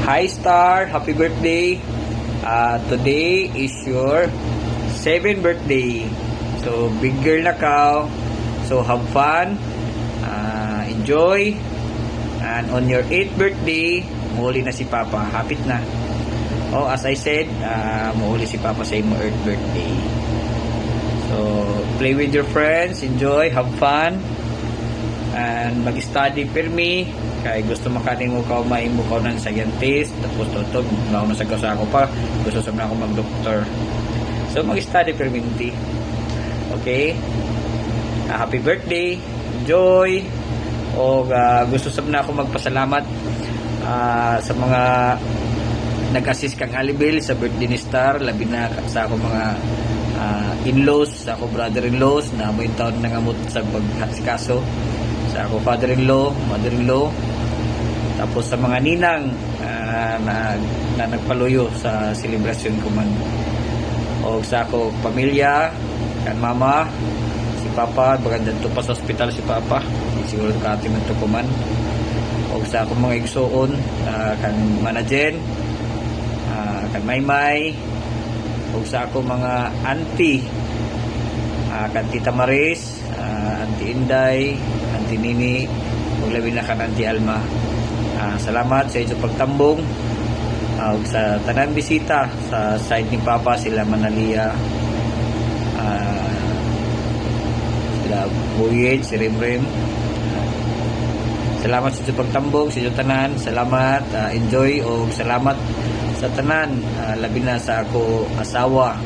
Hi Star, happy birthday. Today is your 7th birthday. So big girl na ka. So have fun, enjoy. And on your 8th birthday, muuli na si Papa. Hapit na. Oh, as I said, muuli si Papa sa imo 8th birthday. So play with your friends, enjoy, have fun. And mag-study permi kay gusto makaning mo ka maimo ka ng scientist tapos tutog na sa ako pa gusto sa ako mag-doctor, so mag-study perminti. Okay, happy birthday, enjoy. O gusto sa na ako magpasalamat sa mga nag-assist kang Alibel sa birthday ni Star, labi na sa ako mga in-laws, sa ako brother-in-laws na may taon nangamot sa pag-asikaso, sa ako father-in-law, mother-in-law, tapos sa mga ninang na nagpaluyo sa celebration ko man, o sa ako pamilya, kan mama, si Papa, baganda to pa sa hospital si Papa, siguro katim ito ko man, o sa ako mga igsoon, kan managen, kan maymay, o sa ako mga auntie, kan Tita Maris, Auntie Inday, Auntie Nini, ug labi na kan Auntie Alma. Salamat sa inyong pagtambong, ug sa tanan bisita sa side ni Papa, sila Manalia, sila Buyed, si Rimrim. Salamat sa inyong pagtambong, sa inyong tanan. Salamat, enjoy, ug salamat sa tanan, labi na sa ako asawa,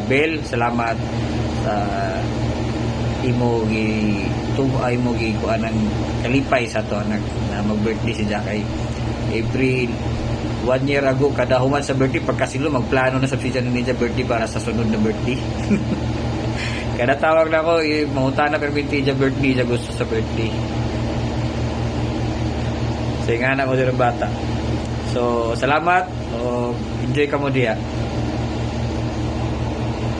Bel. Salamat sa imo gi kuan ang kalipay sa to anak na mag-birthday si Jakay. Every 1 year ago kada human sa birthday pagkasilo magplano na sa siya ni birthday para sa sunod na birthday. Kada tawag na ako mangutana perminti sa birthday sa gusto sa birthday. Sige nga na ko dito bata. So salamat, enjoy ka mo diya.